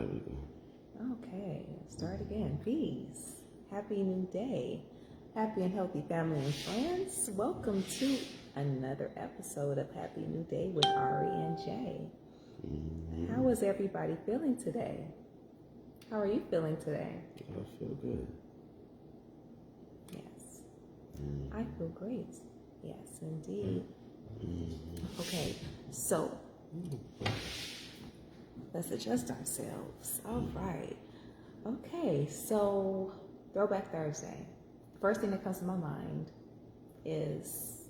we go. Okay, start again. Peace. Happy new day. Happy and healthy family and friends. Welcome to another episode of Happy New Day with Ari and Jay. How is everybody feeling today? How are you feeling today? I feel good. Yes. I feel great. Yes, indeed. Okay, so let's adjust ourselves. All right. Okay, so Throwback Thursday. First thing that comes to my mind is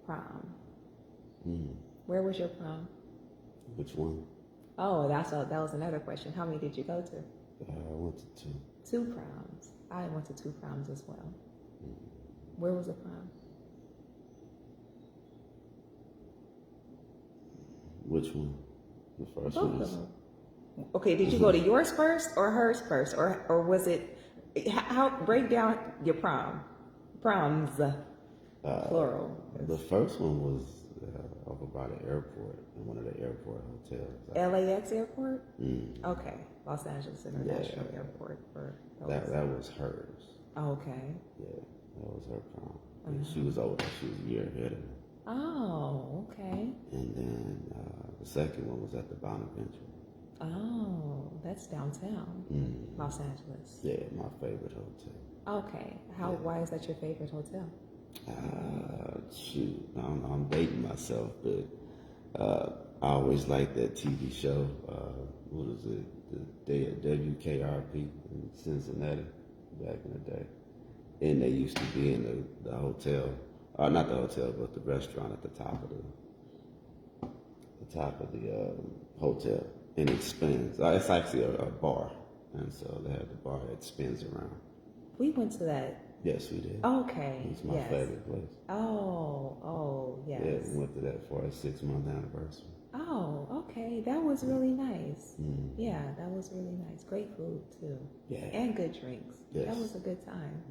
prom. Where was your prom? Which one? Oh, that was another question. How many did you go to? I went to two. 2 proms. I went to 2 proms as well. Where was the prom? Which one? The first Both one of was. them. Okay, did you go to yours first or hers first, or was it? How break down your proms, plural. The first one was over by the airport, in one of the airport hotels. LAX airport. Okay, Los Angeles International Airport. That was hers. Okay. Yeah, that was her prom. And she was older. She was a year ahead of me. Oh, okay. And then the second one was at the Bonaventure. Oh, that's downtown, Los Angeles. Yeah, my favorite hotel. Okay. Why is that your favorite hotel? Shoot, I'm dating myself, but I always liked that TV show. What was it? The WKRP in Cincinnati back in the day. And they used to be in the hotel, not the hotel, but the restaurant at the top of the hotel. And it spins. It's actually a bar. And so they have the bar that spins around. We went to that. Yes, we did. Okay. It's my favorite place. Oh, yes. Yeah, we went to that for our 6-month anniversary. Oh, okay. That was really nice. Yeah, that was really nice. Great food, too. Yeah. And good drinks. Yes. That was a good time.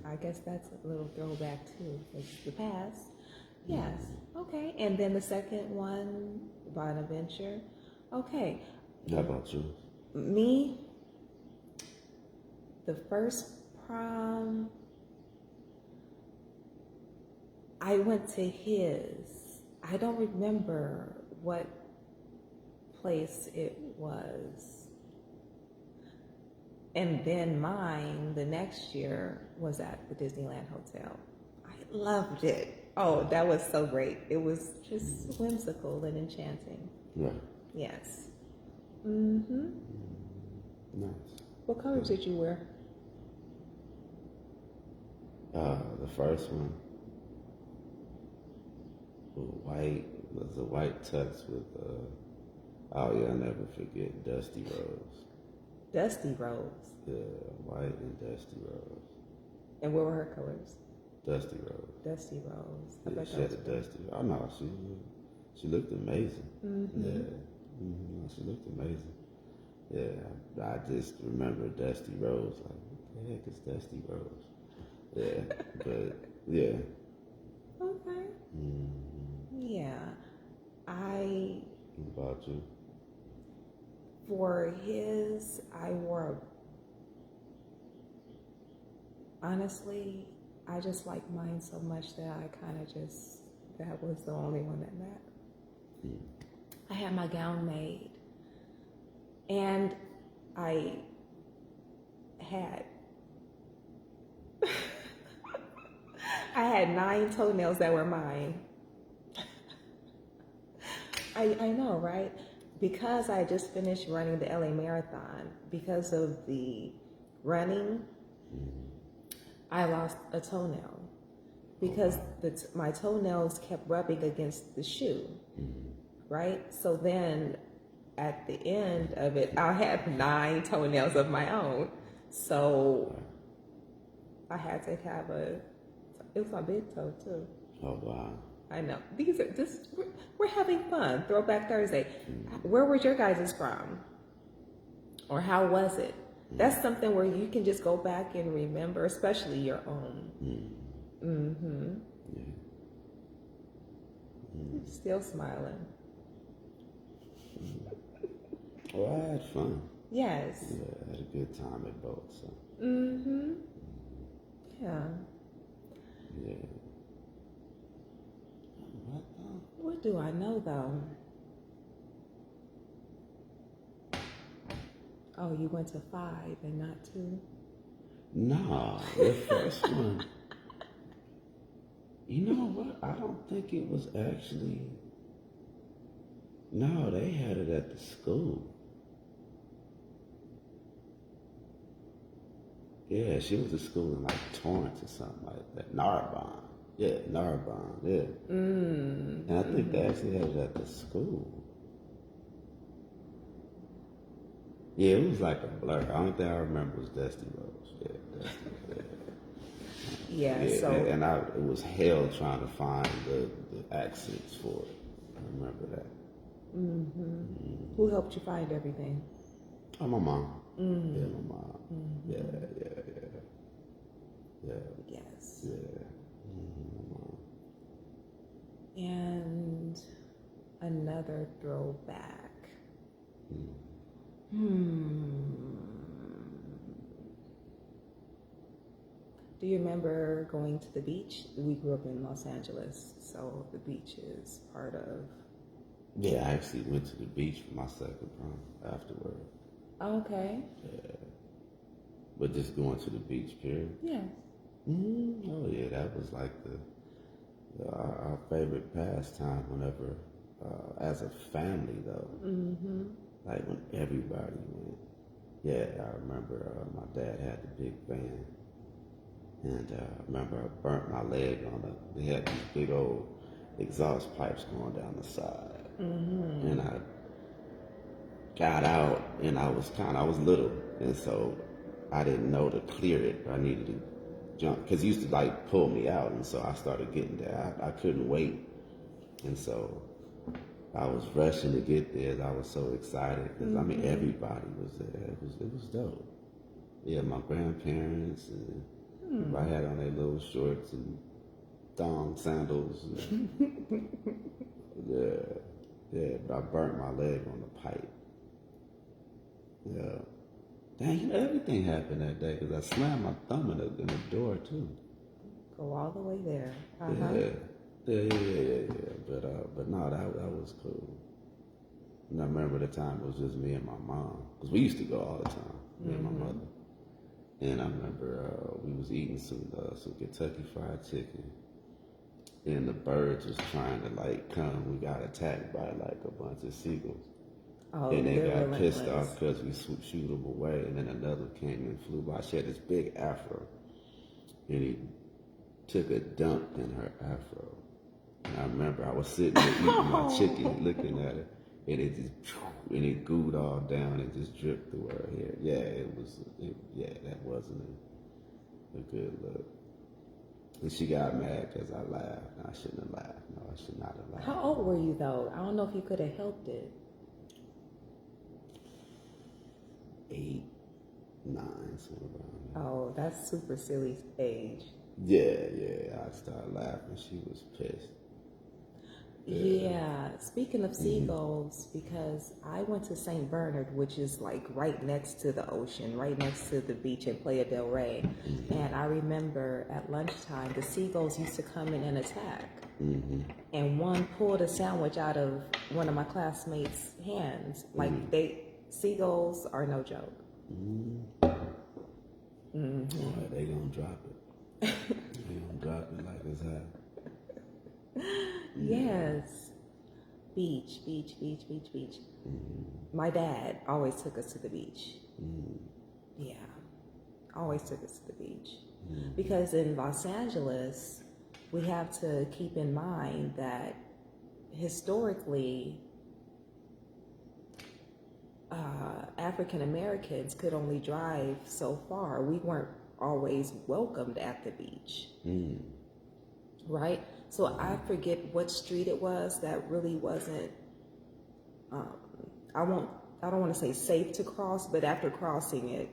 I guess that's a little throwback, too. It's the past. Yes. Okay. And then the second one, Bonaventure. Okay. How about you? Me, the first prom, I went to his. I don't remember what place it was. And then mine, the next year, was at the Disneyland Hotel. I loved it. Oh, that was so great. It was just whimsical and enchanting. Yeah. Yes. Nice. What colors did you wear? The first one was a white tux with, I'll never forget, Dusty Rose. Dusty Rose. Yeah, white and Dusty Rose. And what were her colors? Dusty Rose. Dusty Rose. Yeah, she had a Dusty. Oh no, she looked amazing. Yeah. She looked amazing. Yeah, I just remember Dusty Rose. Like, what the heck is Dusty Rose? Yeah, but yeah. Okay. Yeah. What about you? For his, honestly, I just like mine so much that that was the only one that mattered. I had my gown made, and I had 9 toenails that were mine. I know, right? Because I just finished running the LA Marathon, because of the running, I lost a toenail because my toenails kept rubbing against the shoe, right? So then at the end of it, I had 9 toenails of my own. So I had to have it was my big toe too. Oh, wow. I know. We're having fun. Throwback Thursday. Where was your guys' from? Or how was it? That's something where you can just go back and remember, especially your own. Still smiling. Well, I had fun. Yes. Yeah, I had a good time at both. So. Mm-hmm. Yeah. Yeah. What though? What do I know though? Oh, you went to 5 and not 2? Nah, the first one. You know what? I don't think it was actually. No, they had it at the school. Yeah, she was at school in like Torrance or something like that. Narbonne. Yeah, Narbonne. Yeah. Mm. And I think they actually had it at the school. Yeah, it was like a blur. The only thing I remember was Dusty Rose. Yeah, Dusty. Yeah. Yeah, So. and it was hell trying to find the accents for it. I remember that. Who helped you find everything? Oh, my mom. Yeah, my mom. Yeah. Yes. Yeah. My mom. And another throwback. Do you remember going to the beach? We grew up in Los Angeles, so the beach is part of. Yeah, I actually went to the beach for my second prom afterward. Okay. Yeah. But just going to the beach, period. Yeah. Oh yeah, that was like our favorite pastime whenever, as a family though. Like when everybody went. Yeah, I remember my dad had the big van, and I remember I burnt my leg on they had these big old exhaust pipes going down the side, and I got out, and I was little, and so I didn't know to clear it. I needed to jump because he used to like pull me out, and so I started getting there. I couldn't wait, and so I was rushing to get there. I was so excited because I mean everybody was there. It was dope. Yeah, my grandparents and I had on their little shorts and thong sandals. And, yeah. But I burnt my leg on the pipe. Yeah. Dang, you know, everything happened that day because I slammed my thumb in the door too. Go all the way there. Yeah. But no, that was cool. And I remember the time it was just me and my mom because we used to go all the time, me and my mother. And I remember we was eating some Kentucky Fried Chicken, and the birds was trying to like come. We got attacked by like a bunch of seagulls. Oh, and they got relentless. pissed off because we shoot them away, and then another came and flew by. She had this big afro, and he took a dump in her afro. And I remember I was sitting there eating my chicken, looking at it, and it gooed all down and just dripped through her hair. Yeah, that wasn't a good look. And she got mad because I laughed. I shouldn't have laughed. No, I should not have laughed. How old were you though? I don't know if you could have helped it. 8, 9, something around there. Oh, that's super silly age. Yeah. I started laughing. She was pissed. Yeah. Speaking of seagulls, because I went to St. Bernard, which is like right next to the ocean, right next to the beach in Playa del Rey. And I remember at lunchtime, the seagulls used to come in and attack. And one pulled a sandwich out of one of my classmates' hands. Like seagulls are no joke. Boy, they gonna drop it. They gonna drop it like it's hot. Yes. Beach. My dad always took us to the beach. Yeah. Always took us to the beach. Because in Los Angeles, we have to keep in mind that historically, African Americans could only drive so far. We weren't always welcomed at the beach. Right? So I forget what street it was that really wasn't, I don't want to say safe to cross, but after crossing it,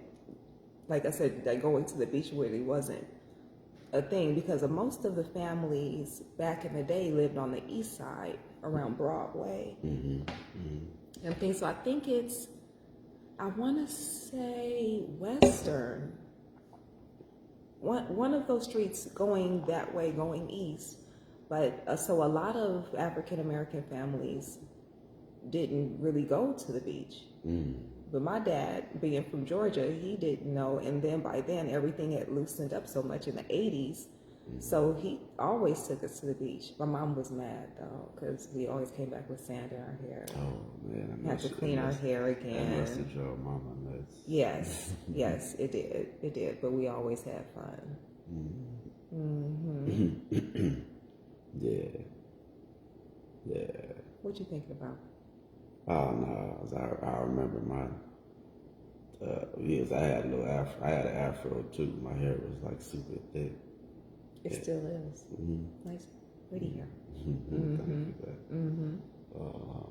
like I said, that going to the beach really wasn't a thing because most of the families back in the day lived on the east side around Broadway and things. So I think it's I want to say Western. One of those streets going that way, going east. But so a lot of African American families didn't really go to the beach. But my dad, being from Georgia, he didn't know. And then by then, everything had loosened up so much in the 80s. So he always took us to the beach. My mom was mad, though, because we always came back with sand in our hair. Oh, man. Had to clean our hair again. That must have drove mama nuts. Yes, yes, it did. It did. But we always had fun. Yeah. What you thinking about? Oh, no. I remember my... yes, I had a little afro. I had an afro, too. My hair was, like, super thick. It still is. Nice, pretty hair.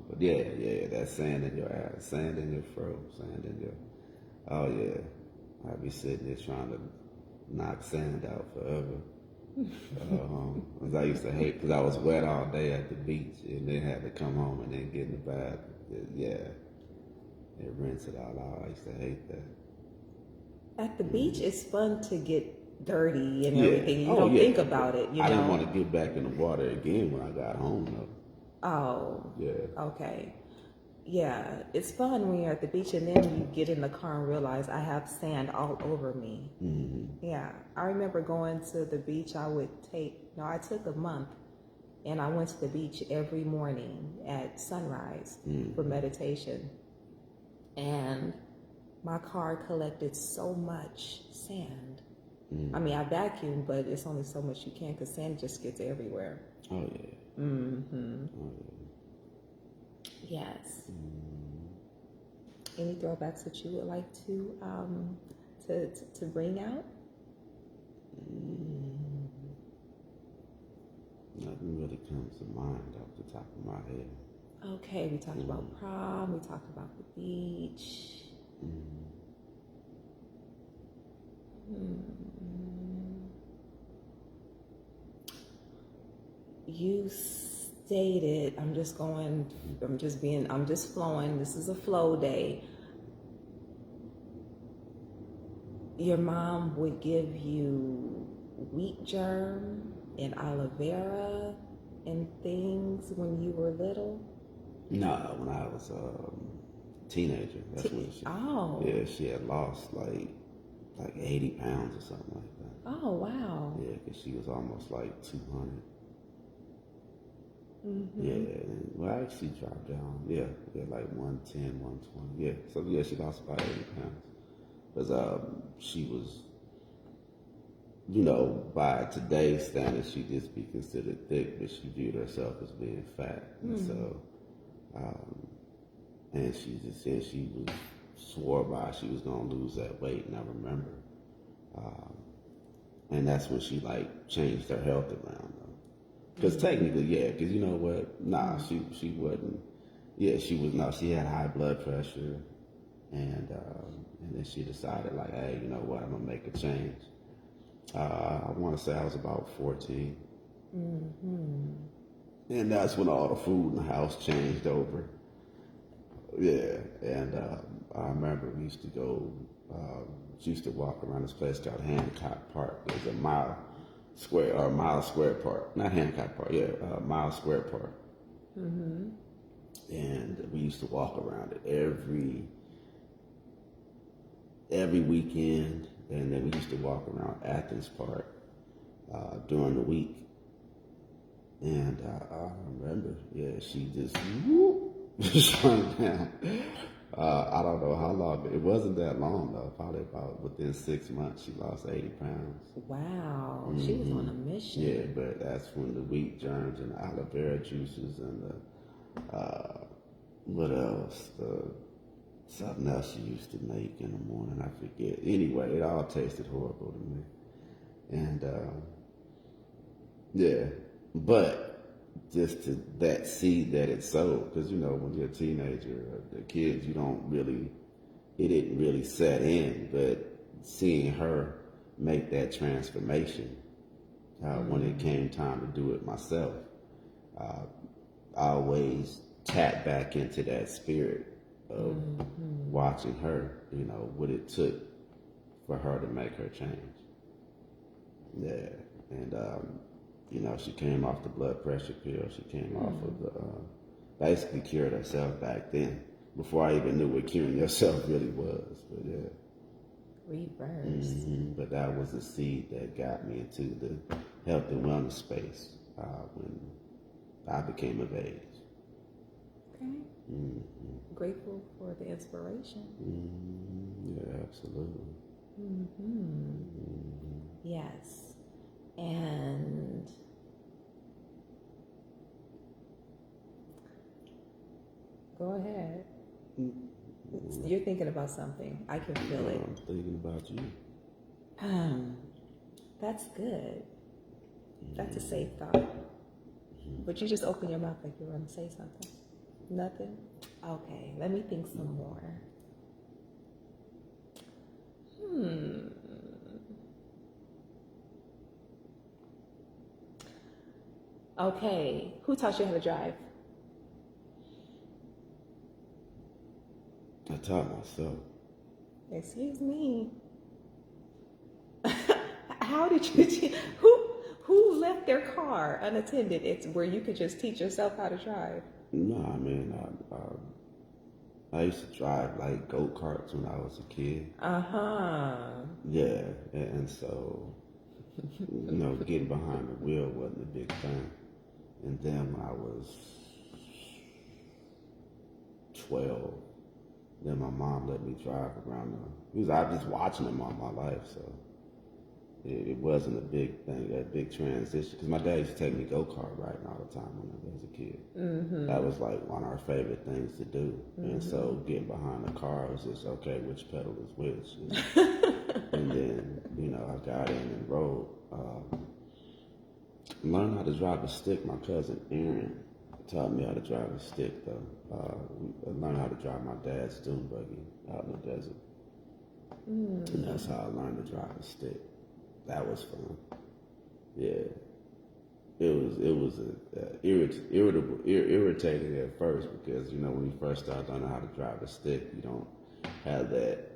But yeah, that sand in your ass, sand in your fro, sand in your... Oh, yeah. I'd be sitting there trying to knock sand out forever. As I used to hate, because I was wet all day at the beach, and then had to come home and then get in the bath. Yeah, and rinse it all out. I used to hate that. At the beach, it's fun to get dirty and everything. You don't think about it. I didn't want to get back in the water again when I got home, though. Oh. Yeah. Okay. Yeah, it's fun when you're at the beach and then you get in the car and realize I have sand all over me. Yeah, I remember going to the beach. I took a month and I went to the beach every morning at sunrise for meditation. And my car collected so much sand. I mean, I vacuumed, but it's only so much you can because sand just gets everywhere. Oh, yeah. Oh, yeah. Yes. Any throwbacks that you would like to bring out? Nothing really comes to mind off the top of my head. Okay, we talked about prom. We talked about the beach. You stated, I'm just flowing. This is a flow day. Your mom would give you wheat germ and aloe vera and things when you were little? No, when I was a teenager. That's when she. Oh. Yeah, she had lost like 80 pounds or something like that. Oh, wow. Yeah, because she was almost like 200. Yeah, and, well, actually dropped down. Yeah, like 110, 120. Yeah, so yeah, she lost about 80 pounds. Because she was, by today's standards, she'd just be considered thick, but she viewed herself as being fat. And so, and she just said she swore by she was going to lose that weight, and I remember. And that's when she, changed her health around, though. Because technically, yeah, because you know what? Nah, she wasn't. Yeah, she had high blood pressure, and then she decided, hey, you know what? I'm going to make a change. I want to say I was about 14. And that's when all the food in the house changed over. Yeah, and I remember we used to go, she used to walk around this place called Hancock Park. It was a Mile Square Park. Not Hancock Park, Mile Square Park. And we used to walk around it every weekend, and then we used to walk around Athens Park during the week. And I remember, she just shrunk down. I don't know how long. It wasn't that long, though. Probably about within 6 months, she lost 80 pounds. Wow. She was on a mission. Yeah, but that's when the wheat germs and the aloe vera juices and the, what else? Something else she used to make in the morning. I forget. Anyway, it all tasted horrible to me. And, but just to that seed that it sowed, because when you're a teenager, the kids, it didn't really set in, but seeing her make that transformation when it came time to do it myself, I always tap back into that spirit of watching her, what it took for her to make her change. Yeah, and she came off the blood pressure pill. She came off of the basically cured herself back then, before I even knew what curing yourself really was. But yeah, reverse. But that was the seed that got me into the health and wellness space when I became of age. Okay. Grateful for the inspiration. Yeah, absolutely. Yes. And go ahead. You're thinking about something. I can feel it. I'm thinking about you. That's good. That's a safe thought. But you just open your mouth like you were going to say something. Nothing? Okay, let me think some more. Okay, who taught you how to drive? I taught myself. Excuse me. How did you? Who left their car unattended? It's where you could just teach yourself how to drive. No, I mean, I used to drive like go-karts when I was a kid. Yeah, and so getting behind the wheel wasn't a big thing. And then when I was 12, then my mom let me drive around because I was just watching them all my life, so it wasn't a big thing, a big transition. Because my dad used to take me go-kart riding all the time when I was a kid. That was like one of our favorite things to do. And so getting behind the car was just, okay, which pedal is which? And then, I got in and rode. Learned how to drive a stick. My cousin Aaron taught me how to drive a stick, though. I learned how to drive my dad's dune buggy out in the desert. And that's how I learned to drive a stick. That was fun. Yeah. It was irritating at first because, when you first start learning how to drive a stick, you don't have that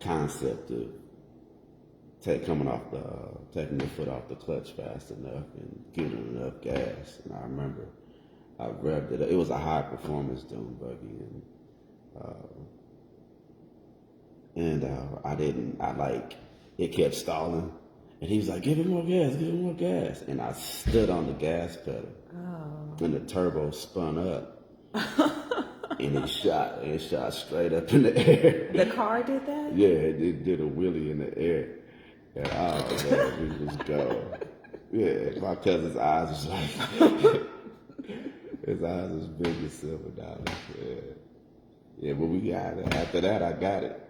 concept of taking your foot off the clutch fast enough and giving enough gas. And I remember I revved it up. It was a high performance dune buggy, it kept stalling. And he was like, give it more gas. And I stood on the gas pedal. And the turbo spun up. And it shot straight up in the air. The car did that? Yeah, it did a wheelie in the air. And man, we was go. Yeah, my cousin's eyes was like, his eyes was big as $7. Yeah. Yeah, but we got it. After that, I got it.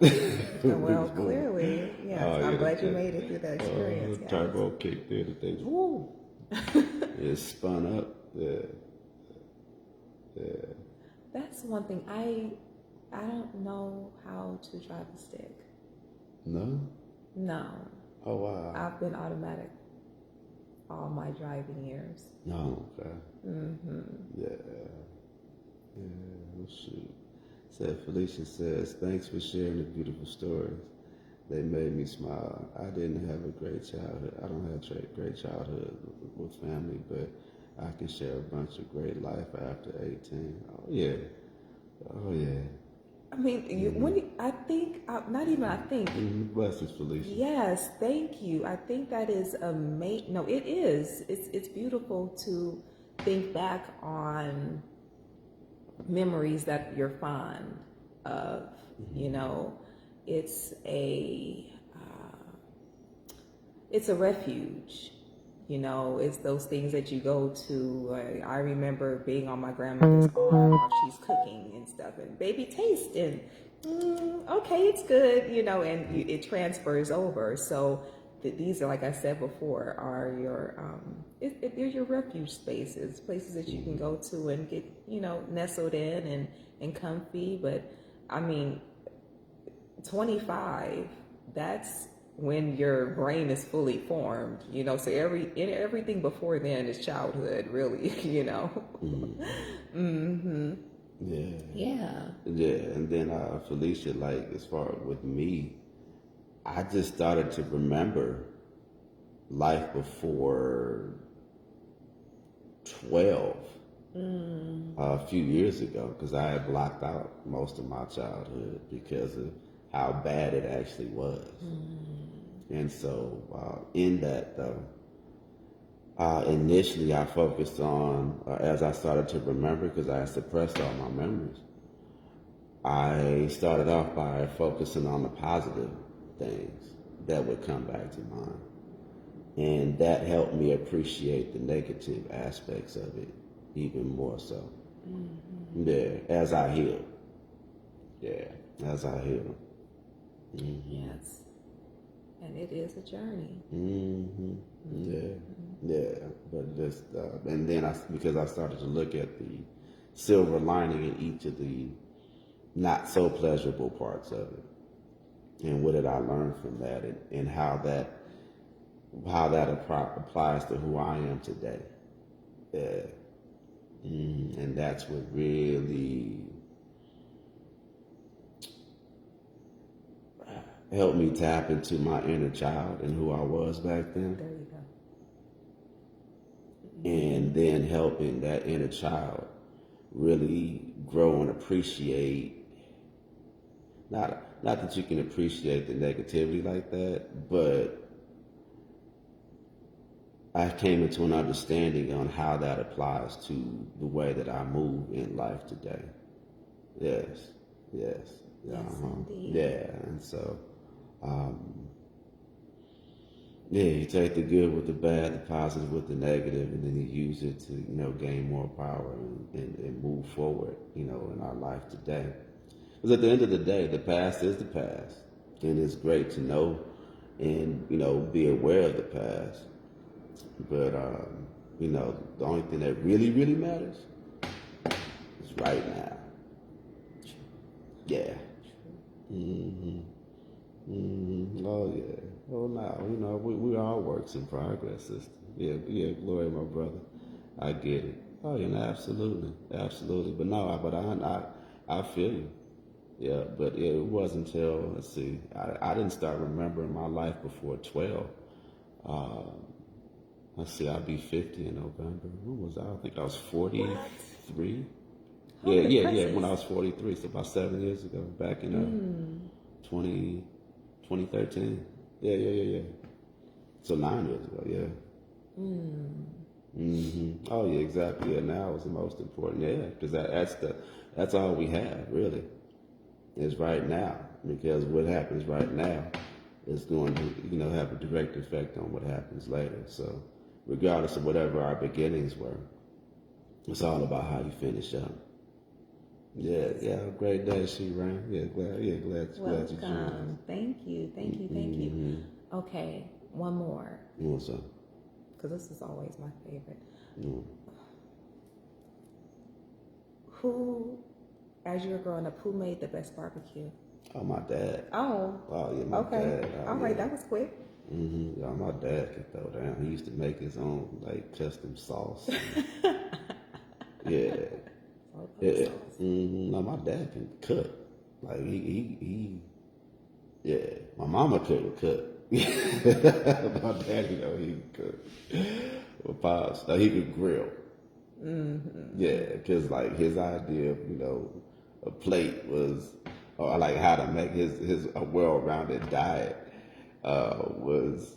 Well, clearly, yes. I'm glad you made it through that experience. The turbo kicked in, the thing, woo! It spun up. Yeah. That's one thing. I don't know how to drive a stick. No? No. Oh, wow. I've been automatic all my driving years. No, okay. Yeah. Well, shoot. Felicia says, thanks for sharing the beautiful stories. They made me smile. I didn't have a great childhood. I don't have a great childhood with family, but I can share a bunch of great life after 18. Oh, yeah. Oh, yeah. I mean, I think, not even I think. Blessings, Felicia. Yes, thank you. I think that is amazing. No, it is. It's beautiful to think back on memories that you're fond of. It's a refuge. It's those things that you go to. I remember being on my grandmother's arm while she's cooking and stuff, and baby, taste, and okay, it's good, and it transfers over. So these are, like I said before, are your they're your refuge spaces, places that you can go to and get nestled in and comfy. But 25, that's when your brain is fully formed, so everything before then is childhood, really, Yeah. And then Felicia, like as far with me, I just started to remember life before 12 a few years ago because I had blocked out most of my childhood because of how bad it actually was. And so in that though, initially I focused on, as I started to remember because I had suppressed all my memories, I started off by focusing on the positive things that would come back to mind. And that helped me appreciate the negative aspects of it even more so. Yeah, as I heal. Yeah, as I heal. Yes. And it is a journey. Yeah. But just, and then because I started to look at the silver lining in each of the not so pleasurable parts of it. And what did I learn from that and how that applies to who I am today. And that's what really helped me tap into my inner child and who I was back then. There you go. And then helping that inner child really grow and appreciate, not that you can appreciate the negativity like that, but I came into an understanding on how that applies to the way that I move in life today. Yes. Indeed. Yeah, and so, you take the good with the bad, the positive with the negative, and then you use it to, gain more power and move forward, in our life today. Because at the end of the day, the past is the past, and it's great to know and, be aware of the past. But, the only thing that really, really matters is right now. Yeah. Oh, yeah. Oh, no. We all works in progress, sister. Yeah, Gloria, my brother. I get it. Oh, yeah, no, absolutely. But no, I feel you. Yeah, but it wasn't until, let's see, I didn't start remembering my life before 12. Let's see, I'll be 50 in November. When was I? I think I was 43. Yeah, when I was 43, so about 7 years ago, back in 2013. Yeah. So 9 years ago, yeah. Oh, yeah, exactly. Yeah, now is the most important, yeah, because that's all we have, really, is right now. Because what happens right now is going to, have a direct effect on what happens later. So regardless of whatever our beginnings were, it's all about how you finish up. Yeah, great day, she ran. Yeah, glad you joined. Thank you. Okay, one more. What's up? Because this is always my favorite. Mm. Who, as you were growing up, who made the best barbecue? Oh, my dad. Oh, yeah, my okay. dad. All right, that was quick. Yeah, my dad could throw down. He used to make his own custom sauce. Yeah. No, my dad can cook. Like he yeah. My mama couldn't cook. My daddy, he could cook. Well, Pops, he could grill. Yeah, because his idea of a plate was, or how to make his a well-rounded diet was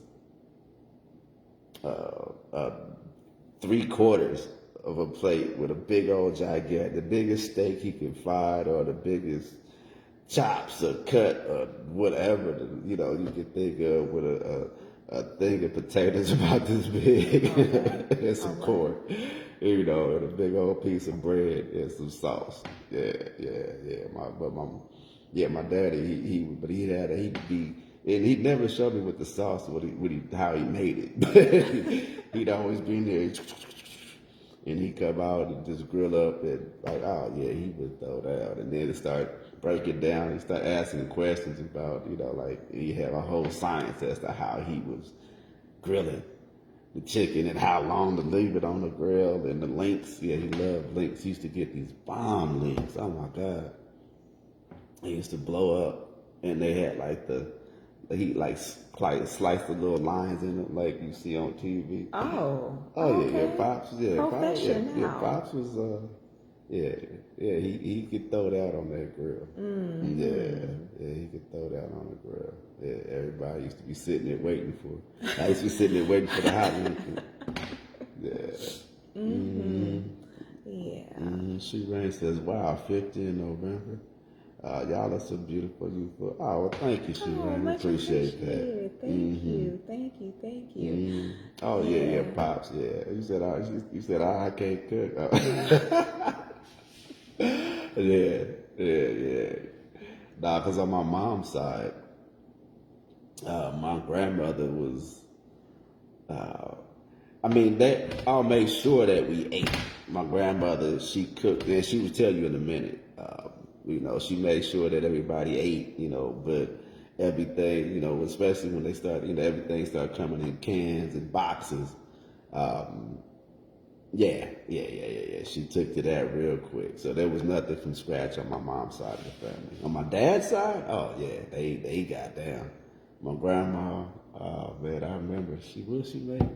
3/4 of a plate with a big old gigantic, the biggest steak he could find, or the biggest chops or cut or whatever you could think of, with a thing of potatoes about this big and some corn, and a big old piece of bread and some sauce. Yeah. My daddy, and he'd never show me with the sauce how he made it, but he'd always be in there. And he'd come out and just grill up and he would throw down. And then it start breaking down. He start asking questions about, he had a whole science as to how he was grilling. the chicken and how long to leave it on the grill and the links. Yeah, he loved links. He used to get these bomb links. Oh my God. They used to blow up and they had like he like sliced the little lines in it like you see on TV. Oh. Oh okay. yeah, Pops, Professional. Pops was he could throw that on that grill. Mm-hmm. Yeah, he could throw that on the grill. Yeah, everybody used to be sitting there waiting for it. I used to be sitting there waiting for the hot link. Yeah. Mm-hmm. Yeah. She Rain says, wow, 50 in November. Y'all are so beautiful, youthful. Oh, well, thank you, She Rain. Much Appreciate that. appreciated. Thank you. Oh yeah, Pops. Yeah, you said I can't cook. Yeah. Nah, cause on my mom's side, my grandmother was. They all made sure that we ate. My grandmother, she cooked, and she would tell you in a minute. She made sure that everybody ate. But everything, especially when they start, everything started coming in cans and boxes. Yeah. She took to that real quick. So there was nothing from scratch on my mom's side of the family. On my dad's side, oh yeah, they got down. My grandma, man, I remember she made.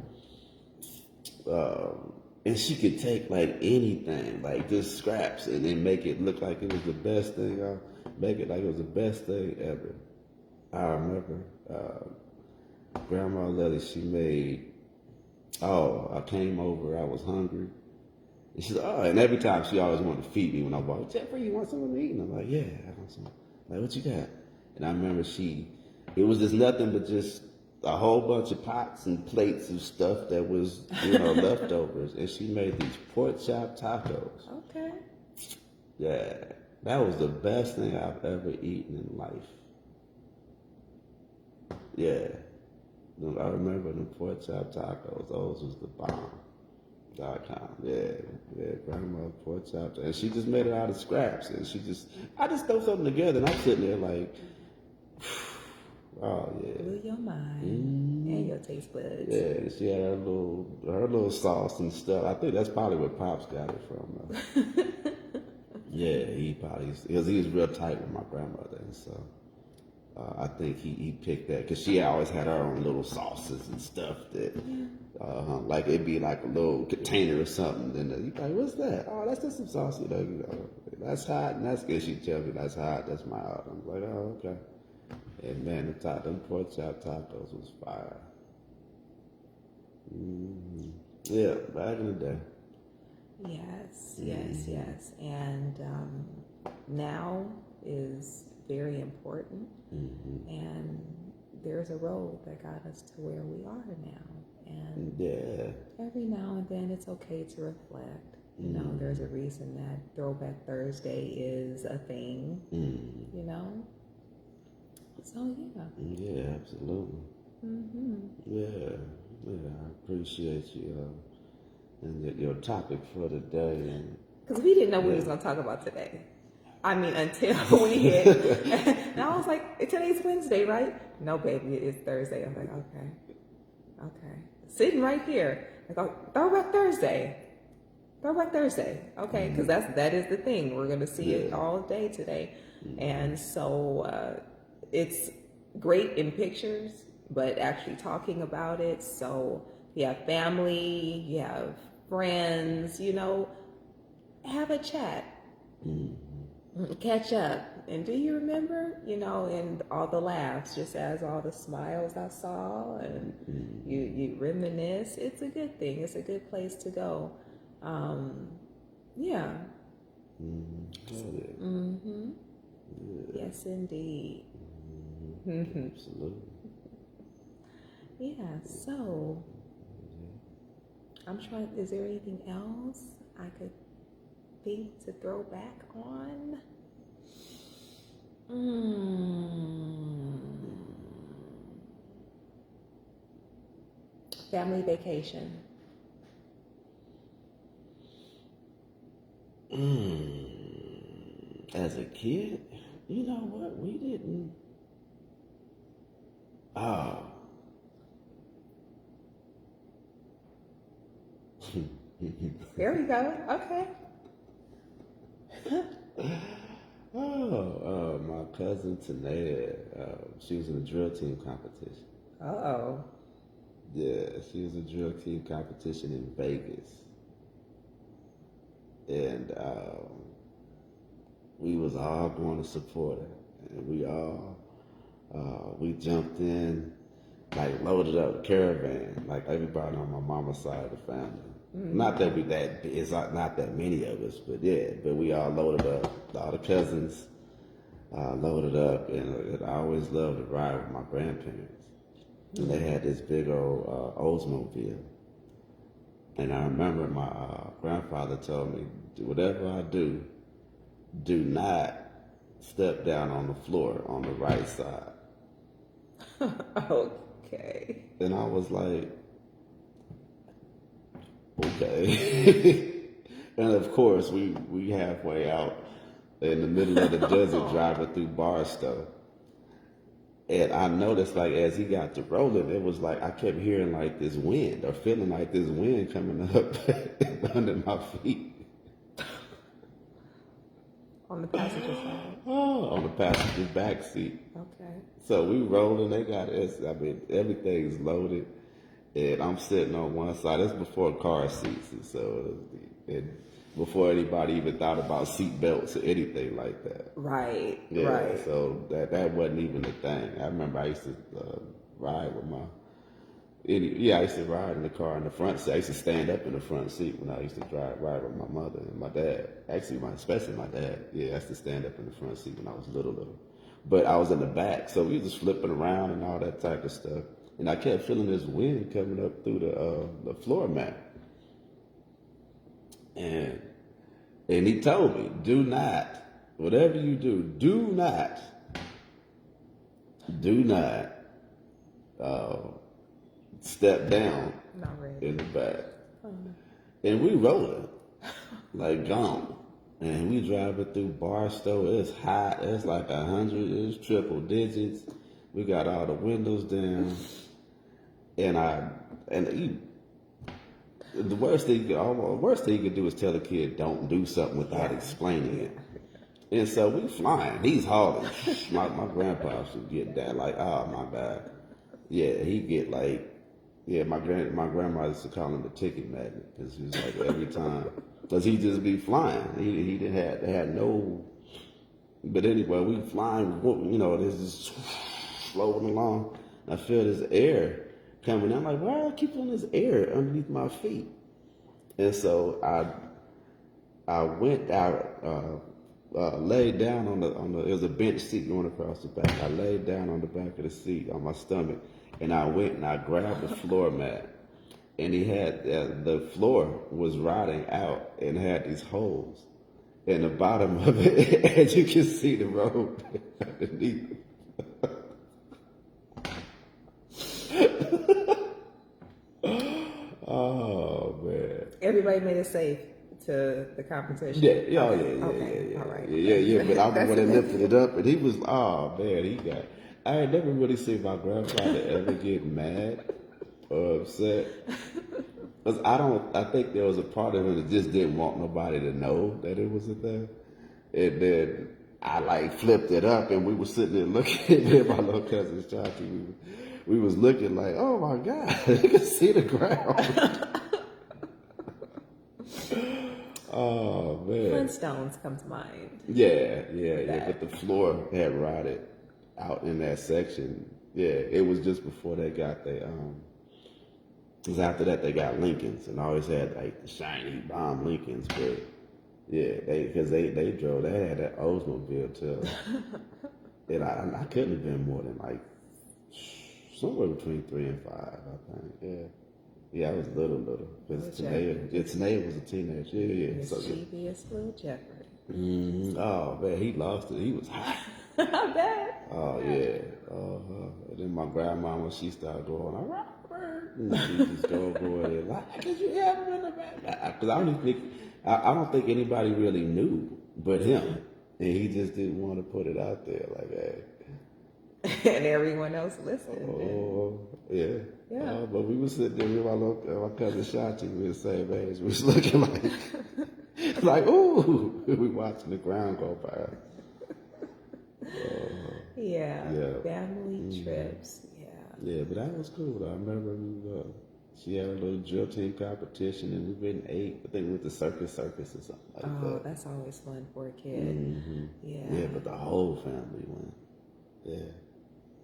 And she could take like anything, like just scraps, and then make it look like it was the best thing. Make it like it was the best thing ever. I remember Grandma Lily. She made. Oh, I came over. I was hungry, and she said, "Oh," and every time she always wanted to feed me when I walked. Jeffrey, you want something to eat? And I'm like, "Yeah, I want some." Like, what you got? And I remember it was just nothing but just a whole bunch of pots and plates of stuff that was, leftovers. And she made these pork chop tacos. Okay. Yeah, that was the best thing I've ever eaten in life. Yeah, I remember the pork chop tacos. Those was the bomb. .com. Yeah, grandma pork chops. And she just made it out of scraps. And I just throw something together and I'm sitting there like, oh yeah. Blew your mind and your taste buds. Yeah, she had her little sauce and stuff. I think that's probably where Pops got it from. Yeah, because he was real tight with my grandmother, and so I think he picked that because she always had her own little sauces and stuff that, like it'd be like a little container or something. Then you'd be like, "What's that?" "Oh, that's just some sauce, that's hot," and that's good. She'd tell me that's hot. That's my out. I'm like, "Oh, okay." And man, them pork chop tacos was fire. Yeah, back in the day. Yes. And now is very important. And there's a road that got us to where we are now. And every now and then it's okay to reflect. There's a reason that Throwback Thursday is a thing, So, yeah. Yeah, absolutely. Yeah, I appreciate you and your topic for today. Because we didn't know what we was going to talk about today. I mean, until we hit. And I was like, today's Wednesday, right? No, baby, it's Thursday. I was like, okay. Sitting right here. Like, oh, Throwback Thursday. Okay, because that is the thing. We're going to see it all day today. And so it's great in pictures, but actually talking about it. So you have family, you have friends, have a chat, catch up. And do you remember, and all the laughs, just as all the smiles I saw, and you reminisce. It's a good thing. It's a good place to go. Yeah. Yes, indeed. Absolutely. Yeah, so I'm trying, is there anything else I could think to throw back on? Family vacation. As a kid, you know what? We didn't. There we go. Okay. My cousin Tanea, she was in a drill team competition. Oh. Yeah, she was in a drill team competition in Vegas. And we was all going to support her. And we jumped in, like loaded up the caravan, like everybody on my mama's side of the family. Not that it's not that many of us, but yeah, but we all loaded up, all the cousins loaded up, and I always loved to ride with my grandparents. And they had this big old Oldsmobile. And I remember my grandfather told me, whatever I do not step down on the floor on the right side. Okay. And I was like, okay. And of course, we halfway out in the middle of the desert driving through Barstow. And I noticed, like, as he got to rolling, it was like I kept hearing like this wind or feeling like this wind coming up under my feet. On the passenger side. Oh, on the passenger back seat. Okay. So we rolling. They got us. I mean, everything's loaded, and I'm sitting on one side. That's before car seats, and so before anybody even thought about seat belts or anything like that. Right. Yeah. Right. So that wasn't even a thing. I remember I used to ride with I used to ride in the car in the front seat. I used to stand up in the front seat when I used to ride with my mother and my dad. Actually, especially my dad. Yeah, I used to stand up in the front seat when I was little. But I was in the back, so we was just flipping around and all that type of stuff. And I kept feeling this wind coming up through the floor mat. And he told me, do not, whatever you do not step down Not really. in the back. And we rolling, like gone. And we driving through Barstow. It's hot. It's like 100. It's triple digits. We got all the windows down. The worst thing you could do is tell a kid don't do something without explaining it. And so we flying. He's hauling. my grandpa should get that. Like, oh my God. Yeah, he get like, yeah, my grandma used to call him the ticket magnet because he was like every time. Because he just be flying. He had no, but anyway, we flying, you know, this is floating along. I feel this air coming. I'm like, why do I keep feeling this air underneath my feet? And so I went out, laid down on the, there was a bench seat going across the back. I laid down on the back of the seat on my stomach, and I went and I grabbed the floor mat. And he had, the floor was rotting out and had these holes. And the bottom of it, as you can see the road underneath. Oh, man. Everybody made it safe to the competition. Yeah, All right. Yeah. But I was the one that lifted it up, and he was, oh, man, I had never really seen my grandfather ever get mad or upset. Because I think there was a part of him that just didn't want nobody to know that it was a thing. And then I like flipped it up, and we were sitting there looking at my little cousin's Chachi. We was looking like, oh my God, you can see the ground. Oh man. Flintstones come to mind. Yeah. But the floor had rotted out in that section. Yeah, it was just before they got because after that they got Lincolns and always had like the shiny bomb Lincolns, but yeah, because they drove, they had that Oldsmobile too. And I couldn't have been more than like somewhere between 3 and 5, I think. Yeah, I was little. Because Tanea was a teenager. Yeah. Mischievous little Jeffrey. Oh man, he lost it. He was hot. I bet. Oh yeah. And then my grandmama, she started going, all right. And she just go ahead like, did you have him in the back? Because I don't think anybody really knew but him, and he just didn't want to put it out there. Like, and everyone else listened. Oh, yeah. Yeah. But we was sitting there with my cousin Shanti. We were the same age. We was looking like, ooh, we watching the ground go by. Yeah, Yeah. family trips. Yeah. Yeah, but that was cool. I remember she had a little drill team competition, and we went 8. I think we went to circus or something like Oh, that. that's always fun for a kid. Yeah. Yeah, but the whole family went. Yeah.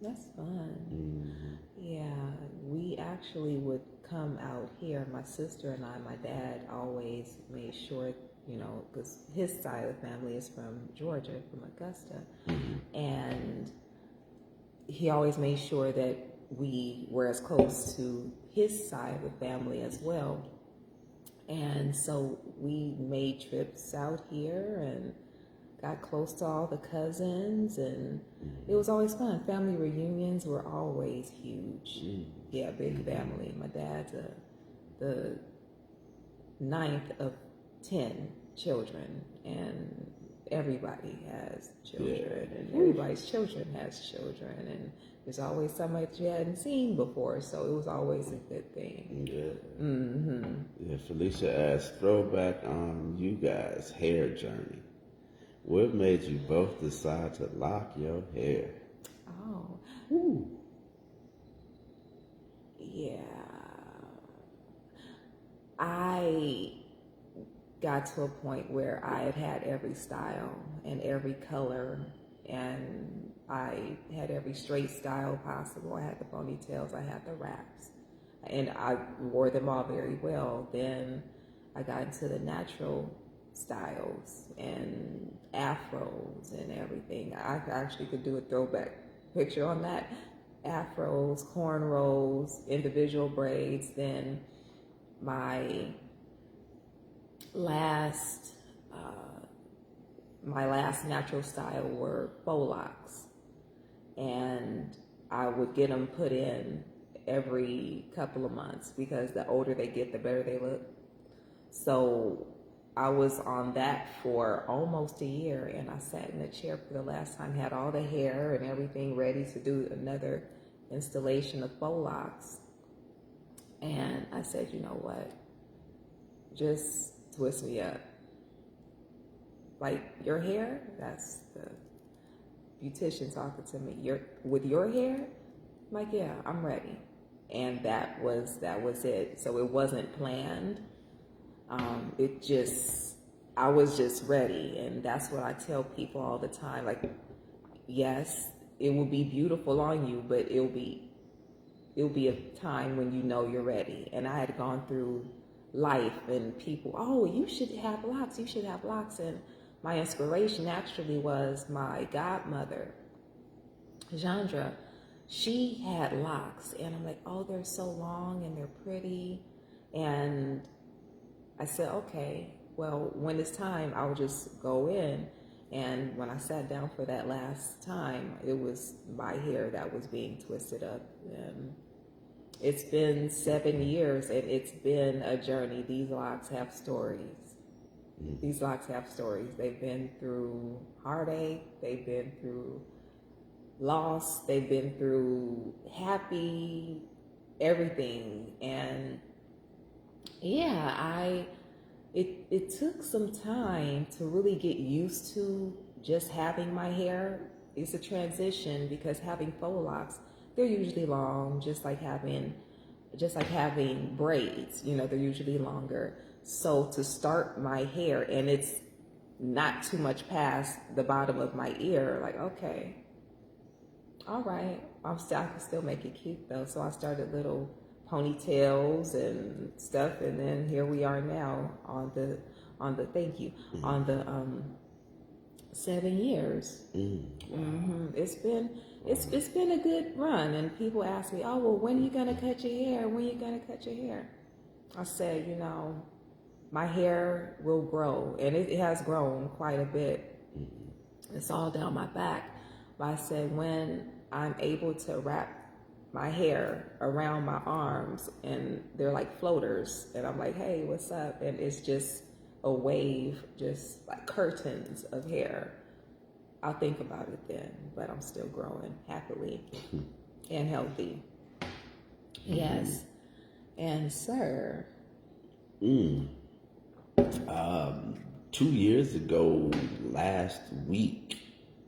That's fun. Yeah, we actually would come out here. My sister and I, my dad always made sure, because his side of the family is from Georgia, from Augusta. And he always made sure that we were as close to his side of the family as well. And so we made trips out here and got close to all the cousins, and it was always fun. Family reunions were always huge. Yeah, big family. My dad's the 9th of 10 children, and everybody has children, and everybody's children has children, and there's always somebody that you hadn't seen before, so it was always a good thing. Yeah. Yeah, Felicia asked, throwback on you guys' hair journey. What made you both decide to lock your hair? Oh. Ooh. Yeah. I got to a point where I had every style and every color, and I had every straight style possible. I had the ponytails, I had the wraps, and I wore them all very well. Then I got into the natural styles and afros and everything. I actually could do a throwback picture on that. Afros, cornrows, individual braids. Then my last natural style were faux locks, and I would get them put in every couple of months because the older they get, the better they look. So I was on that for almost a year, and I sat in a chair for the last time, had all the hair and everything ready to do another installation of faux locks. And I said, you know what? Just twist me up. Like your hair, that's the beautician talking to me. With your hair? I'm like, yeah, I'm ready. And that was it. So it wasn't planned. I was just ready, and that's what I tell people all the time. Like, yes, it will be beautiful on you, but it'll be a time when you know you're ready. And I had gone through life, and people, oh, you should have locks, and my inspiration actually was my godmother, Jandra. She had locks, and I'm like, oh, they're so long and they're pretty, and I said, okay, well, when it's time, I'll just go in. And when I sat down for that last time, it was my hair that was being twisted up. And it's been 7 years, and it's been a journey. These locks have stories. These locks have stories. They've been through heartache. They've been through loss. They've been through happy, everything. And yeah, it took some time to really get used to just having my hair. It's a transition because having faux locks, they're usually long, just like having braids, they're usually longer. So to start my hair, and it's not too much past the bottom of my ear, like, okay, all right, I can still make it cute though. So I started little ponytails and stuff, and then here we are now on the 7 years. It's been a good run, and people ask me, oh, well, when are you gonna cut your hair? When are you gonna cut your hair? I said, my hair will grow, and it has grown quite a bit. It's all down my back. But I said, when I'm able to wrap my hair around my arms, and they're like floaters, and I'm like, hey, what's up? And it's just a wave, just like curtains of hair. I'll think about it then. But I'm still growing happily and healthy. Yes. And sir. 2 years ago, last week.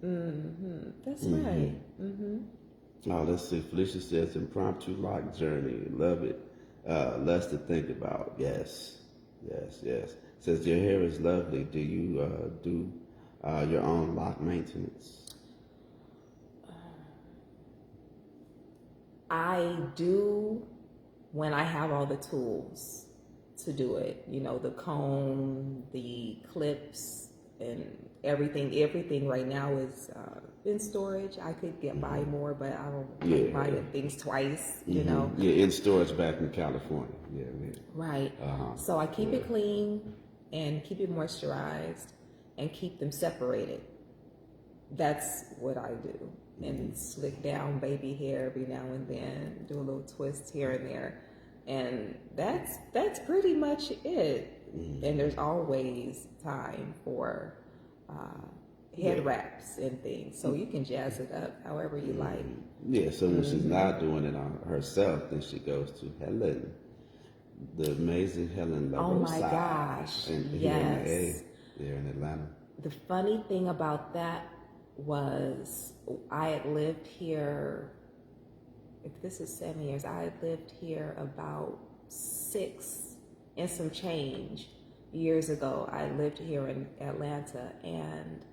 That's right. Oh, let's see. Felicia says impromptu lock journey. Love it. Less to think about. Yes. Says your hair is lovely. Do you do your own lock maintenance? I do when I have all the tools to do it. You know, the comb, the clips, and everything. Everything right now is in storage. I could get buy more, but I don't like buying things twice. You know. Yeah, in storage back in California. Yeah, man. Right. So I keep it clean and keep it moisturized and keep them separated. That's what I do. And slick down baby hair every now and then, do a little twist here and there. And that's pretty much it. And there's always time for head wraps and things. So you can jazz it up however you like. Yeah, so when she's not doing it on herself, then she goes to Helen, the amazing Helen LaRosa. Oh my gosh. Yes. Here in Atlanta. The funny thing about that was I had lived here, if this is 7 years, I had lived here about 6 and some change years ago. I lived here in Atlanta and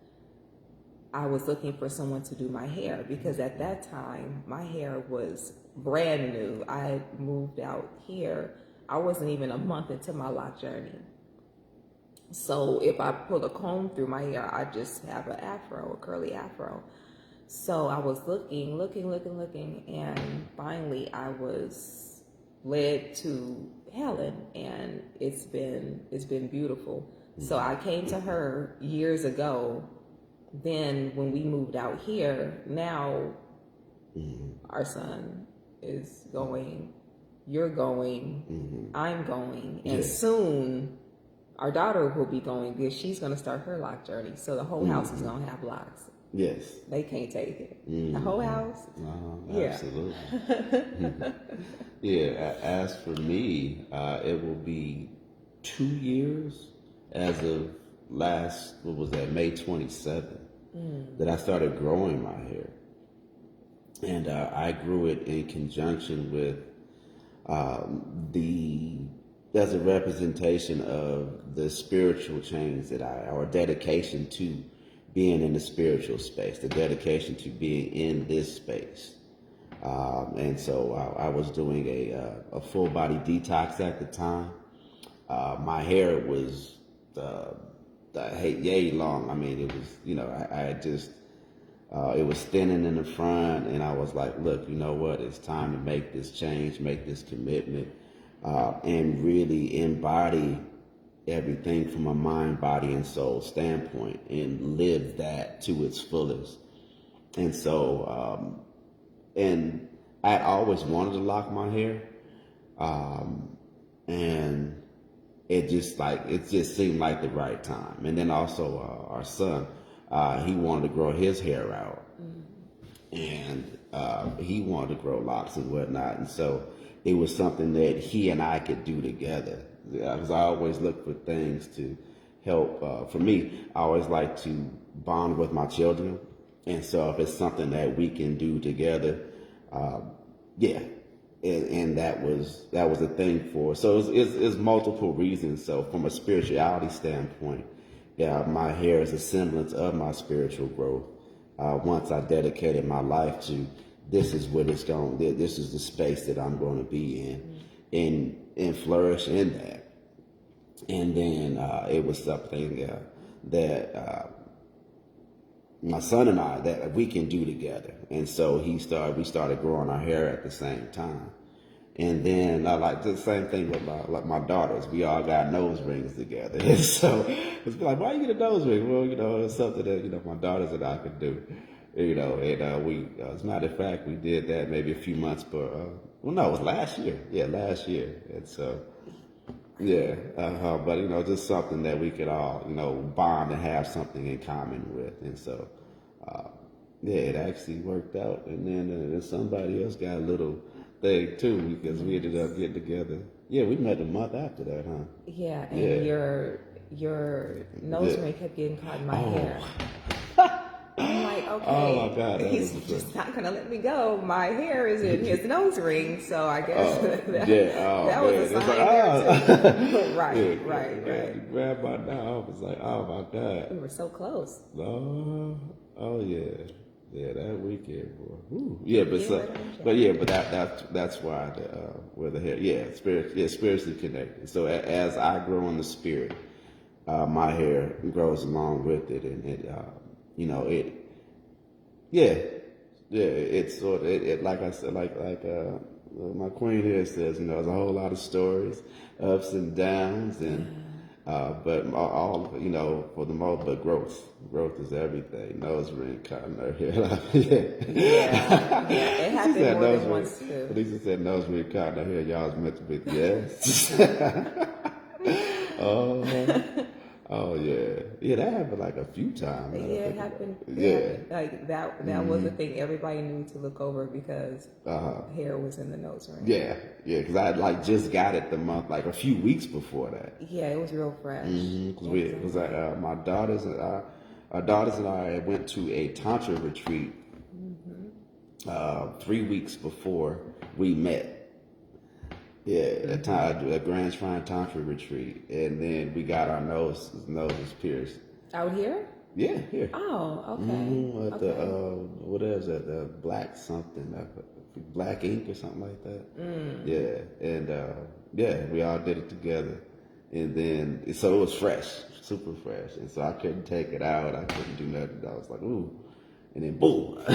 I was looking for someone to do my hair because at that time my hair was brand new. I had moved out here. I wasn't even a month into my lock journey. So if I put a comb through my hair, I just have an afro, a curly afro. So I was looking, and finally I was led to Helen, and it's been beautiful. So I came to her years ago. Then when we moved out here, now our son is going, you're going, I'm going, and soon our daughter will be going because she's going to start her lock journey. So the whole house is going to have locks. Yes. They can't take it. The whole house? Absolutely. Yeah, as for me, it will be 2 years as of May 27th, that I started growing my hair. And I grew it in conjunction with as a representation of the spiritual change or dedication to being in the spiritual space, the dedication to being in this space. And so I was doing a full body detox at the time. My hair was yay long. I mean, it was, I had just, it was thinning in the front, and I was like, look, you know what? It's time to make this change, make this commitment, and really embody everything from a mind, body, and soul standpoint and live that to its fullest. And so, and I always wanted to lock my hair, and it just seemed like the right time. And then also our son, he wanted to grow his hair out, and he wanted to grow locks and whatnot. And so it was something that he and I could do together. Because I always look for things to help. For me, I always like to bond with my children. And so if it's something that we can do together, and that was a thing for us. So it's multiple reasons. So from a spirituality standpoint, my hair is a semblance of my spiritual growth. Once I dedicated my life to this is what it's going. This is the space that I'm going to be in, and flourish in that. And then it was something that my son and I that we can do together. And so we started growing our hair at the same time. And then like the same thing with my daughters. We all got nose rings together. And so it's like, why you get a nose ring? Well, it's something that my daughters and I could do. And we, as a matter of fact, we did that maybe a few months, but it was last year. Yeah, last year. And so, but just something that we could all, bond and have something in common with. And so, Yeah, it actually worked out, and then somebody else got a little thing too because we ended up getting together. Yeah, we met a month after that, huh? Yeah, Yeah. and your nose ring kept getting caught in my hair. I'm like, okay, Oh my God, that he's was just not gonna let me go. My hair is in his nose ring, so I guess that was a man. It's sign like, there too. right. You grabbed my now. I was like, oh my God. We were so close. Oh yeah, that weekend, boy. Whew. Yeah, but that's why where the hair, spiritually connected. So as I grow in the spirit, my hair grows along with it, and it's sort of like I said, like my queen here says, there's a whole lot of stories, ups and downs, and but all for the most, but growth is everything. Nose ring, cotton her hair. Yeah, it happened more than once too. Lisa said nose ring, cotton her hair. Y'all was meant to be yes. Oh yeah, that happened like a few times. Yeah, it happened. Like that was the thing. Everybody knew to look over because hair was in the nose ring. Yeah, because I like just got it like a few weeks before that. Yeah, it was real fresh. Because my daughters and our daughters and I went to a tantra retreat 3 weeks before we met. Yeah, a Grand Shrine Tantra retreat, and then we got our noses pierced. Out here? Yeah, here. Oh, okay. At the what is that? The black something, black ink or something like that. Yeah, and we all did it together, and then so it was fresh, super fresh, and so I couldn't take it out. I couldn't do nothing. I was like, ooh. And then boom, I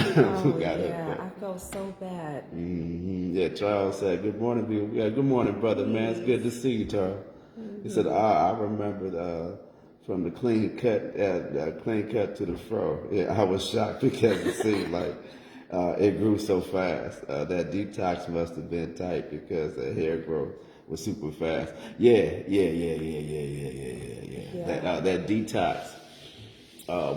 felt so bad. Yeah, Charles said, "Good morning, yeah, good morning, brother, man. It's good to see you, Charles." He said, "I remember from the clean cut to the fro. Yeah, I was shocked because it seemed like it grew so fast. That detox must have been tight because the hair growth was super fast. Yeah. That detox."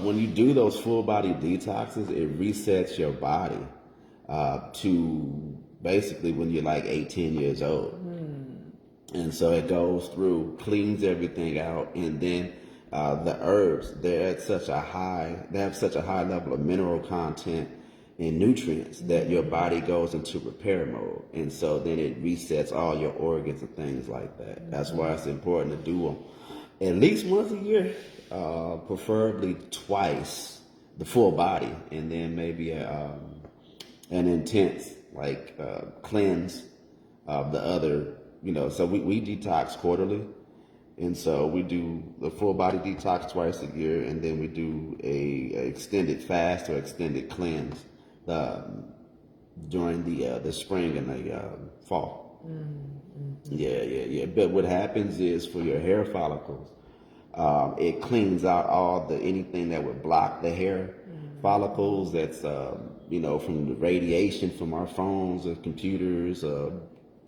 When you do those full body detoxes, it resets your body to basically when you're like 18 years old. And so it goes through, cleans everything out, and then the herbs, they have such a high level of mineral content and nutrients that your body goes into repair mode. And so then it resets all your organs and things like that. That's why it's important to do them at least once a year. Preferably twice, the full body, and then maybe an intense cleanse of the other. So we detox quarterly, and so we do the full body detox twice a year, and then we do a extended fast or extended cleanse during the spring and the fall. Yeah. But what happens is for your hair follicles. It cleans out anything that would block the hair follicles. That's from the radiation from our phones or computers,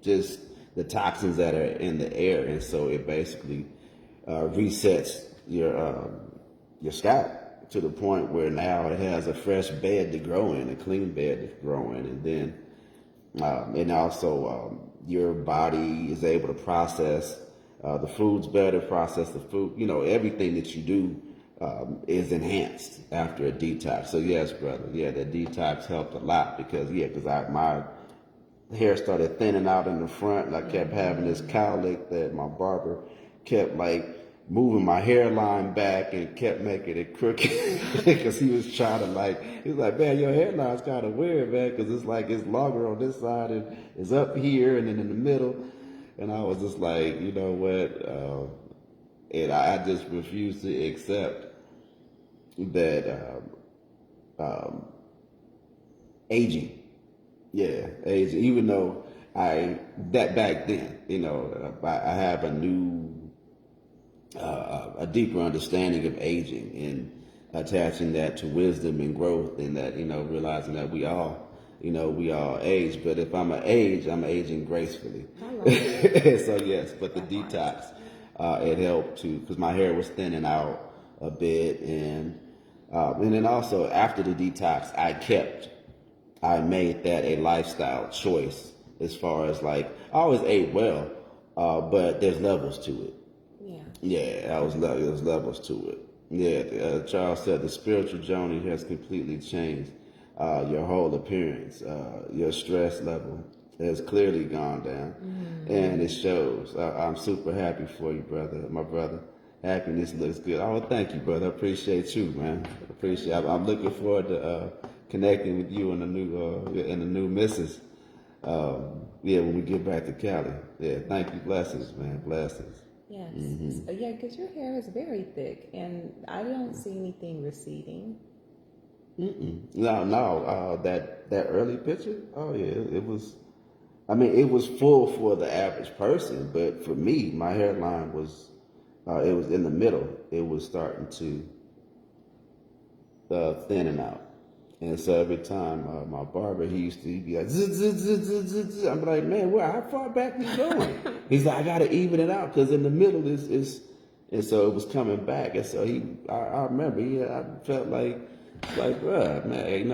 just the toxins that are in the air, and so it basically resets your scalp to the point where now it has a fresh bed to grow in, a clean bed to grow in, and then and also your body is able to process. The food's better, process the food. Everything that you do is enhanced after a detox. So yes, brother, the detox helped a lot because my hair started thinning out in the front, and I kept having this cowlick that my barber kept moving my hairline back and kept making it crooked because he was trying to he was like, man, your hairline's kind of weird, man, because it's longer on this side and it's up here and then in the middle. And I was just like, you know what? And I just refused to accept that aging. Yeah, aging. Even though back then, I have a deeper understanding of aging and attaching that to wisdom and growth, and that realizing that we all age, but if I'm aging gracefully. So yes, but the detox, it helped too, because my hair was thinning out a bit, and And then also after the detox, I made that a lifestyle choice as far as like, I always ate well, but there's levels to it. Yeah. Yeah, there's levels to it. Yeah, Charles said the spiritual journey has completely changed your whole appearance. Your stress level has clearly gone down, and it shows. I'm super happy for you, brother, my brother. Happiness looks good. Oh, thank you, brother. I appreciate you, man. I'm looking forward to connecting with you and the new missus. Yeah, when we get back to Cali. Yeah, thank you. Blessings, man. Blessings. Yes. Yeah, because your hair is very thick, and I don't see anything receding. No. That early picture. Oh yeah, it was. I mean, it was full for the average person, but for me, my hairline was. It was in the middle. It was starting to thinning out. And so every time my barber, he'd be like, zzz, zzz, zzz, zzz, zzz, zzz. I'm like, man, how far back you going? He's like, I got to even it out because in the middle is, and so it was coming back. And so I remember, I felt like, bruh, man,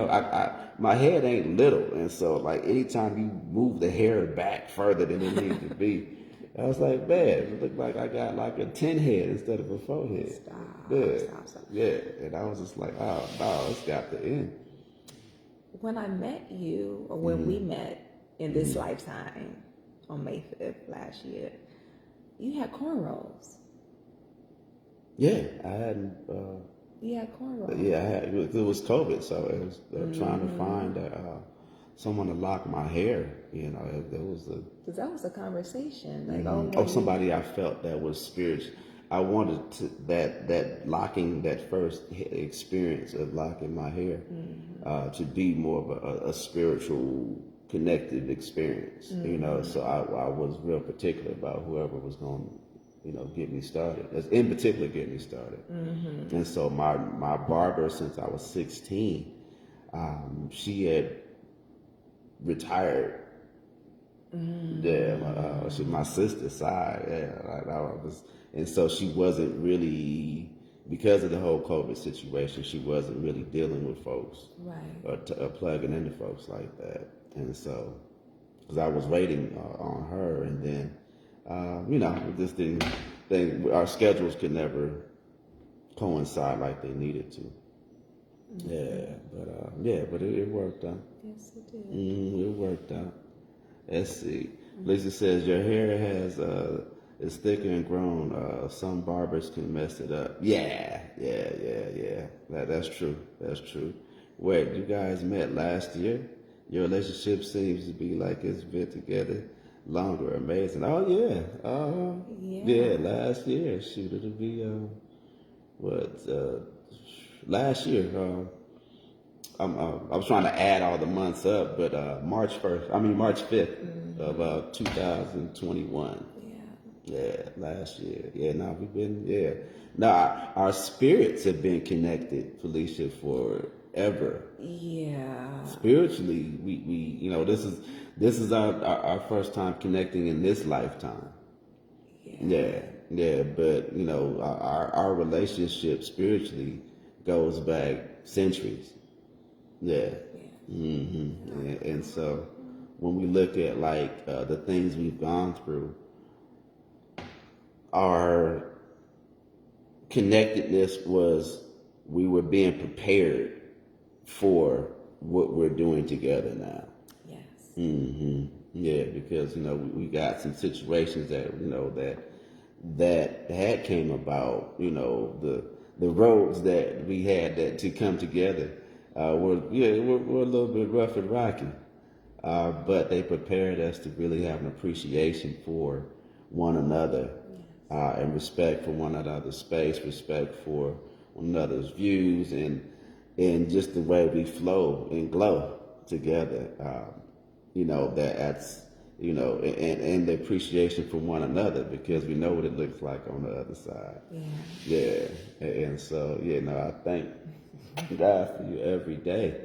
my head ain't little. And so like anytime you move the hair back further than it needs to be, I was like, man, it looked like I got like a 10 head instead of a 4 head. Stop. Yeah. And I was just like, oh, no, it's got to end. When I met you, or when we met in this lifetime on May 5th last year, you had cornrows. Yeah, I hadn't. You had cornrows. Yeah, it was COVID, so it was trying to find someone to lock my hair. You know, it was a. Because that was a conversation. Like, somebody I felt that was spiritual. I wanted that locking, that first experience of locking my hair to be more of a spiritual connected experience, you know. So I was real particular about whoever was going to, get me started. In particular, get me started. And so my barber, since I was 16, she had retired. Yeah, my sister's side. Yeah, I was. And so she wasn't really, because of the whole COVID situation, she wasn't really dealing with folks, right, or plugging into folks like that. And so, because I was waiting on her, and then, this thing, our schedules could never coincide like they needed to. But it worked out. Yes, it did. It worked out. Let's see. Lisa says your hair is thicker and grown. Some barbers can mess it up. Yeah. That's true. That's true. Wait, you guys met last year? Your relationship seems to be like it's been together longer. Amazing. Oh yeah. Yeah. Last year. Shoot, it'll be last year. I was trying to add all the months up, but March 5th of 2021. Yeah, last year. Yeah, now we've been, Now our spirits have been connected, Felicia, forever. Yeah. Spiritually, we this is our first time connecting in this lifetime. Yeah, but our relationship spiritually goes back centuries. Yeah. And so when we look at like the things we've gone through, our connectedness was we were being prepared for what we're doing together now. Yes. Yeah, because we got some situations that had came about. The roads that we had to come together were a little bit rough and rocky, but they prepared us to really have an appreciation for one another. And respect for one another's space, respect for one another's views, and just the way we flow and glow together. That's and the appreciation for one another, because we know what it looks like on the other side. Yeah. And so I thank God for you every day.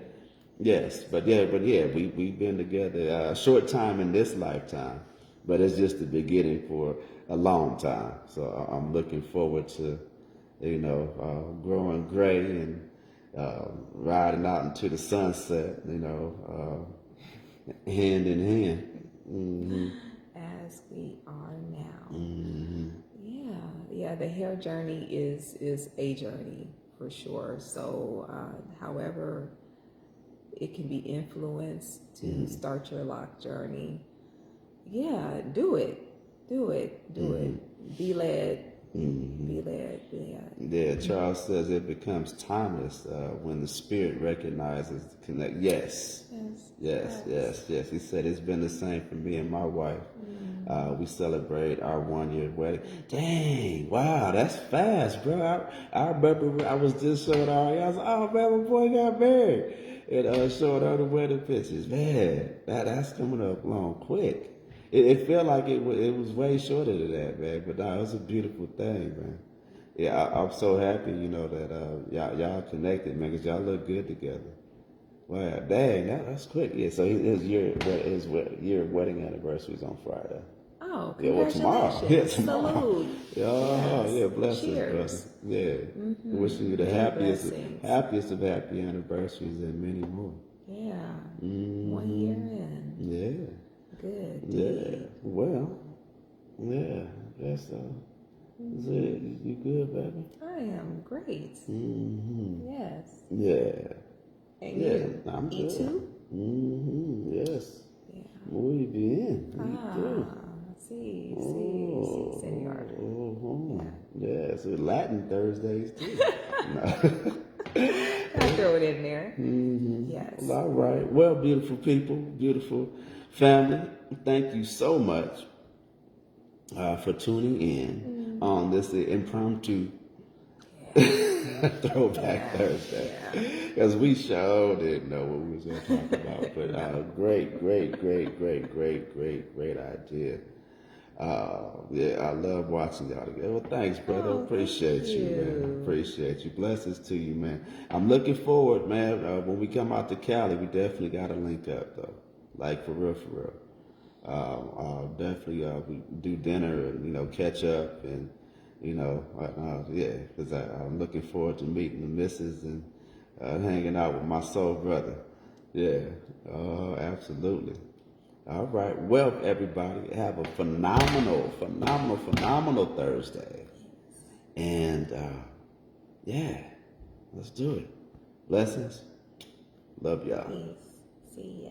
Yes, but we've been together a short time in this lifetime, but it's just the beginning for a long time. So I'm looking forward to, growing gray riding out into the sunset, hand in hand. Mm-hmm. As we are now. Mm-hmm. Yeah. The hair journey is a journey for sure. So, however, it can be influenced to start your lock journey. Yeah, do it. Be led. Be led. Yeah, Charles says it becomes timeless when the spirit recognizes the connect. Yes. He said it's been the same for me and my wife. We celebrate our 1 year wedding. Dang, wow, that's fast, bro. I remember I was just showing Ari. I was like, oh man, my boy got married. And showing her the wedding pictures. Man, that's coming up long quick. It felt like it was way shorter than that, man. But no, it was a beautiful thing, man. Yeah, I'm so happy, that y'all connected, man, because y'all look good together. Wow, dang, that's quick. Yeah, so his year wedding anniversary is on Friday. Oh, Yeah, well, tomorrow. congratulations. Yeah, tomorrow. Salute. Yeah, blessings, Cheers. brother. Yeah. Wishing you the happiest of happy anniversaries and many more. Yeah. 1 year in. Yeah. Good. Yeah. Well, yeah, that's it. You good, baby? I am great. Yes. Yeah. And Yeah, you? I'm Eat good. too? Yes. Yeah. Muy bien. Me too. See, senor. Yeah, so Latin Thursdays too. I throw it in there. Yes. Well, all right. Well, beautiful people, beautiful family, thank you so much for tuning in on this impromptu Throwback Thursday. Because we sure didn't know what we was going to talk about. But great idea. I love watching y'all together. Well, thanks, brother. Appreciate you, man. Appreciate you. Blessings to you, man. I'm looking forward, man. When we come out to Cali, we definitely got to link up, though. Like, for real. Definitely we do dinner and, catch up and, because I'm looking forward to meeting the missus and hanging out with my soul brother. Yeah, absolutely. All right. Well, everybody, have a phenomenal Thursday. And, let's do it. Blessings. Love y'all. Peace. See ya.